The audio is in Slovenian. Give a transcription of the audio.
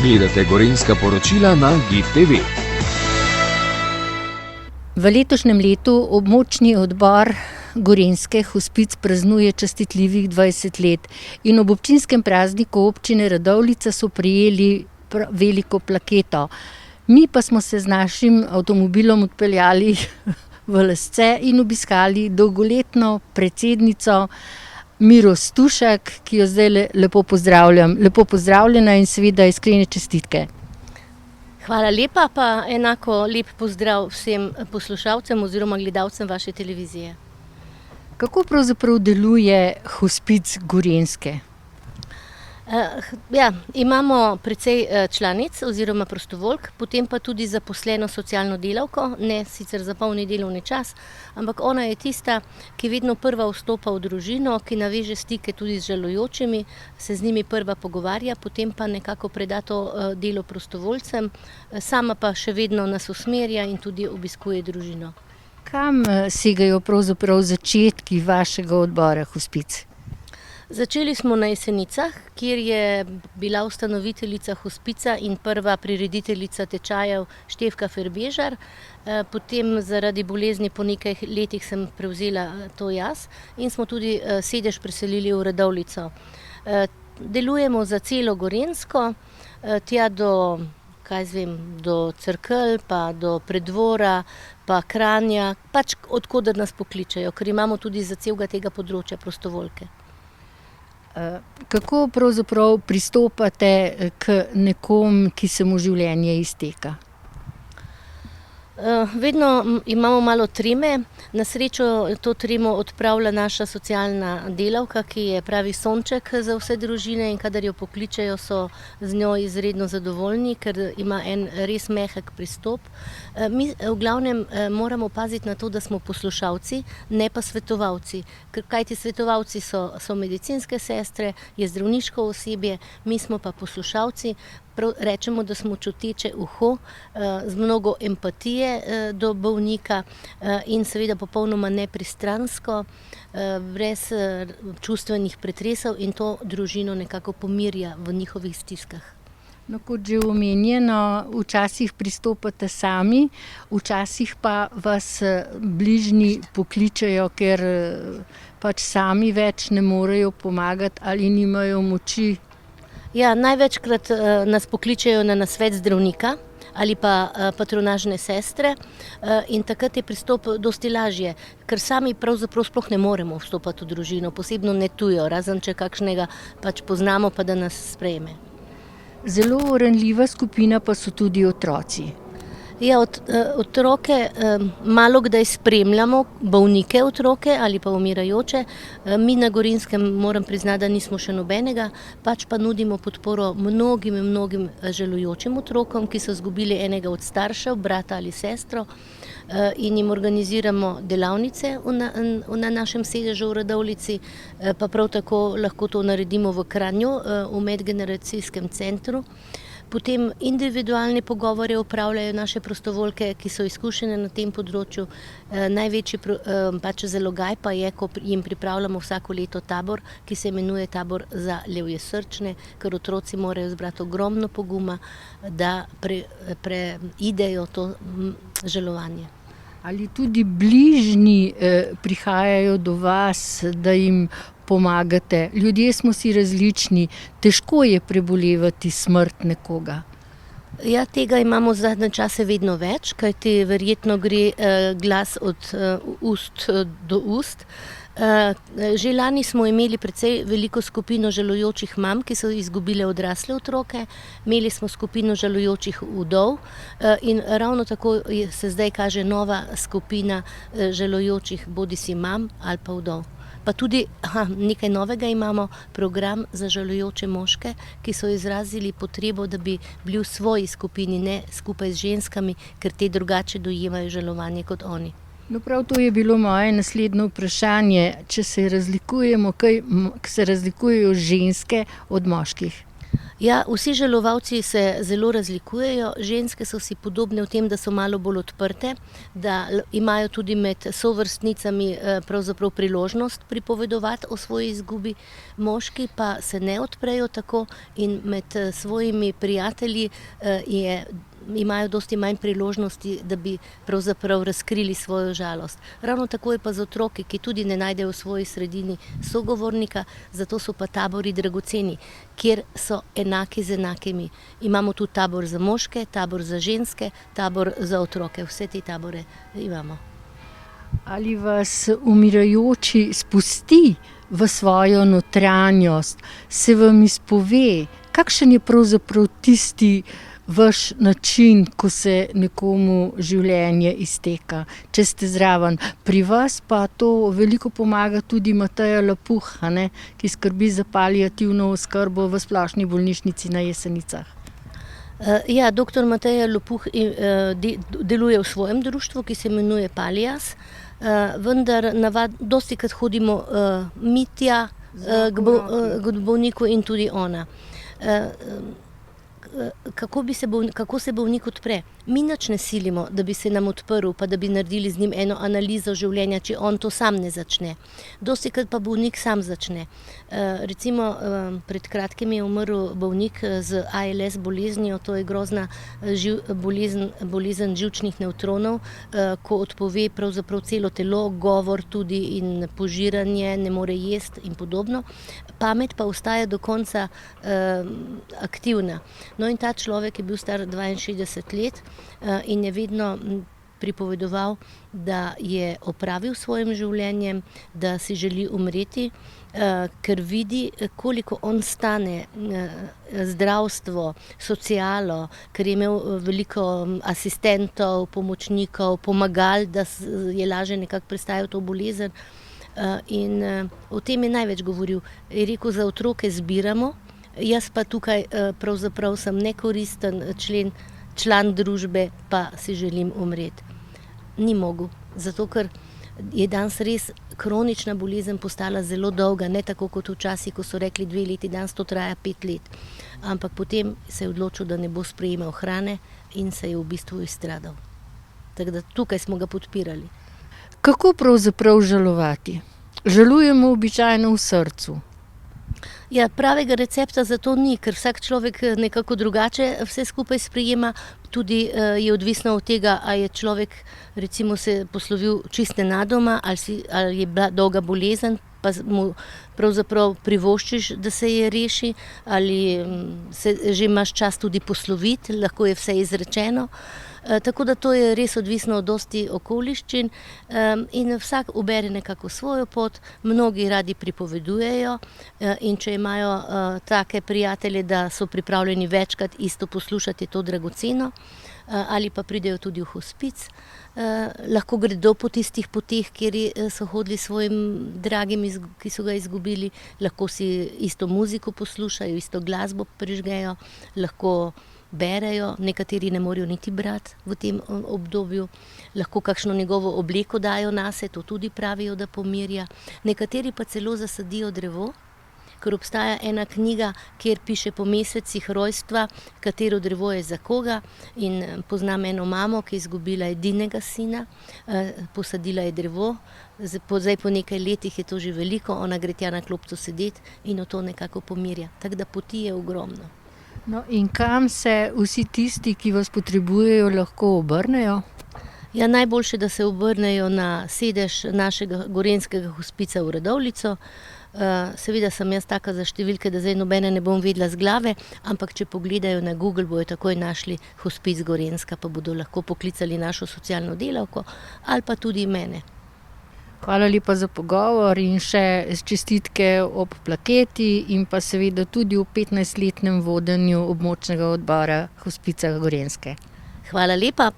Gledate Gorenjska poročila na GIF TV. V letošnjem letu območni odbor Gorenjske hospic praznuje častitljivih 20 let in ob občinskem prazniku občine Radovljica so prejeli veliko plaketo. Mi pa smo se z našim avtomobilom odpeljali v Lesce in obiskali dolgoletno predsednico Miro Stušek, ki jo zdaj lepo pozdravljam. Lepo pozdravljena in seveda iskrene čestitke. Hvala lepa, pa enako lep pozdrav vsem poslušalcem oziroma gledalcem vaše televizije. Kako pravzaprav deluje hospic Gorenjske? Imamo precej članic oziroma prostovoljk, potem pa tudi zaposleno socialno delavko, ne sicer za polni delovni čas, ampak ona je tista, ki vedno prva vstopa v družino, ki naveže stike tudi z žalujočimi, se z njimi prva pogovarja, potem pa nekako preda to delo prostovoljcem, sama pa še vedno nas usmerja in tudi obiskuje družino. Kam segajo pravzaprav začetki vašega odbora hospic? Začeli smo na Jesenicah, kjer je bila ustanoviteljica hospica in prva prirediteljica tečajev Štefka Ferbežar. Potem zaradi bolezni po nekaj letih sem prevzela to jaz in smo tudi sedež preselili v Radovljico. Delujemo za celo Gorenjsko, tja do Cerkelj, pa do Preddvora, pa Kranja, pač odkoder nas pokličejo, ker imamo tudi za celega tega področja prostovoljke. Kako pravzaprav pristopate k nekom, ki se mu življenje izteka? Vedno imamo malo treme, na srečo to tremo odpravlja naša socialna delavka, ki je pravi sonček za vse družine in kadar jo pokličejo, so z njo izredno zadovoljni, ker ima en res mehek pristop. Mi v glavnem moramo paziti na to, da smo poslušalci, ne pa svetovalci, kajti svetovalci so medicinske sestre, je zdravniško osebje, mi smo pa poslušalci. Rečemo, da smo čuteče uho, z mnogo empatije do bolnika in seveda popolnoma nepristransko, brez čustvenih pretresov in to družino nekako pomirja v njihovih stiskah. No, kot že omenjeno, včasih pristopate sami, včasih pa vas bližnji pokličejo, ker pač sami več ne morejo pomagati ali nimajo moči. Ja, največkrat nas pokličejo na nasvet zdravnika ali pa patronažne sestre in takrat je pristop dosti lažje, ker sami pravzaprav sploh ne moremo vstopati v družino, posebno ne tujo, razen če kakšnega pač poznamo, pa da nas sprejme. Zelo ranljiva skupina pa so tudi otroci. Ja, otroke malo kdaj spremljamo, bolnike otroke ali pa umirajoče. Mi na Gorenjskem, moram priznati, da nismo še nobenega, pač pa nudimo podporo mnogim žalujočim otrokom, ki so izgubili enega od staršev, brata ali sestro in jim organiziramo delavnice na našem sedežu v Radovljici, pa prav tako lahko to naredimo v Kranju, v medgeneracijskem centru. Potem individualne pogovore opravljajo naše prostovoljke, ki so izkušene na tem področju. Največji zalogaj pa je, ko jim pripravljamo vsako leto tabor, ki se imenuje tabor za levjesrčne, ker otroci morajo zbrati ogromno poguma, da preidejo to žalovanje. Ali tudi bližnji prihajajo do vas, da jim pomagate? Ljudje smo si različni, težko je prebolevati smrt nekoga. Ja, tega imamo zadnje čase vedno več, kajti verjetno gre glas od ust do ust. Že lani smo imeli precej veliko skupino žalujočih mam, ki so izgubile odrasle otroke, imeli smo skupino žalujočih vdov in ravno tako se zdaj kaže nova skupina žalujočih bodisi mam ali pa vdov. Pa tudi nekaj novega imamo, program za žalujoče moške, ki so izrazili potrebo, da bi bili v svoji skupini, ne skupaj z ženskami, ker te drugače dojemajo žalovanje kot oni. No, prav to je bilo moje naslednje vprašanje, če se razlikujejo ženske od moških. Ja, vsi žalovalci se zelo razlikujejo, ženske so si podobne v tem, da so malo bolj odprte, da imajo tudi med sovrstnicami pravzaprav priložnost pripovedovati o svoji izgubi, moški pa se ne odprejo tako in med svojimi prijatelji imajo dosti manj priložnosti, da bi pravzaprav razkrili svojo žalost. Ravno tako je pa z otroki, ki tudi ne najdejo v svoji sredini sogovornika, zato so pa tabori dragoceni, kjer so enaki z enakimi. Imamo tu tabor za moške, tabor za ženske, tabor za otroke. Vse te tabore imamo. Ali vas umirajoči spusti v svojo notranjost, se vam izpove, kakšen je pravzaprav tisti vaš način, ko se nekomu življenje izteka, če ste zraven. Pri vas pa to veliko pomaga tudi Mateja Lapuh, ki skrbi za paliativno oskrbo v Splošni bolnišnici na Jesenicah. Ja, doktor Mateja Lapuh deluje v svojem društvu, ki se imenuje Palias, vendar dostikrat hodimo Mitja k bolniku in tudi ona. Kako se bolnik odpre? Mi nič ne silimo, da bi se nam odprl, pa da bi naredili z njim eno analizo življenja, če on to sam ne začne. Dostikrat pa bolnik sam začne. Recimo, pred kratkim je umrl bolnik z ALS boleznijo, to je grozna bolezen živčnih nevtronov, ko odpove pravzaprav celo telo, govor tudi in požiranje, ne more jesti in podobno. Pamet pa ostaja do konca aktivna. No in ta človek je bil star 62 let in je vedno pripovedoval, da je opravil s svojim življenjem, da si želi umreti, ker vidi, koliko on stane zdravstvo, socialo, ker je imel veliko asistentov, pomočnikov, pomagal, da je lažje nekako prestajal to bolezen. In o tem je največ govoril. Je rekel, za otroke zbiramo, jaz pa tukaj pravzaprav sem nekoristen član družbe, pa si želim umreti. Ni mogel, zato ker je danes res kronična bolezen postala zelo dolga, ne tako kot včasih, ko so rekli 2 leti, danes to traja 5 let. Ampak potem se je odločil, da ne bo sprejemal hrane in se je v bistvu izstradal. Tako da tukaj smo ga podpirali. Kako pravzaprav žalovati? Žalujemo običajno v srcu. Ja, pravega recepta za to ni, ker vsak človek nekako drugače vse skupaj sprejema. Tudi je odvisno od tega, ali je človek recimo se poslovil čist nenadoma, ali je bila dolga bolezen, pa mu pravzaprav privoščiš, da se je reši, ali se že imaš čas tudi posloviti, lahko je vse izrečeno. Tako da to je res odvisno od dosti okoliščin in vsak ubere nekako svojo pot, mnogi radi pripovedujejo in če imajo take prijatelje, da so pripravljeni večkrat isto poslušati, je to dragoceno, ali pa pridejo tudi v hospic, lahko gredo po tistih poteh, kjer so hodili svojim dragim, ki so ga izgubili, lahko si isto muziko poslušajo, isto glasbo prižgejo, lahko berejo, nekateri ne morejo niti brati v tem obdobju, lahko kakšno njegovo obleko dajo nase, to tudi pravijo, da pomirja. Nekateri pa celo zasadijo drevo, ker obstaja ena knjiga, kjer piše po mesecih rojstva, katero drevo je za koga, in poznam eno mamo, ki je izgubila edinega sina, posadila je drevo, zdaj po nekaj letih je to že veliko, ona gre tja na klopco sedeti in to nekako pomirja. Tako da poti je ogromno. No, in kam se vsi tisti, ki vas potrebujejo, lahko obrnejo? Ja, najboljše, da se obrnejo na sedež našega gorenjskega hospica v Radovljico. Seveda sem jaz taka za številke, da zdaj nobene ne bom vedela z glave, ampak če pogledajo na Google, bojo takoj našli hospic Gorenjska, pa bodo lahko poklicali našo socialno delavko ali pa tudi mene. Hvala lepa za pogovor in še čestitke ob plaketi in pa seveda tudi v 15-letnem vodenju območnega odbora hospica Gorenjske. Hvala lepa.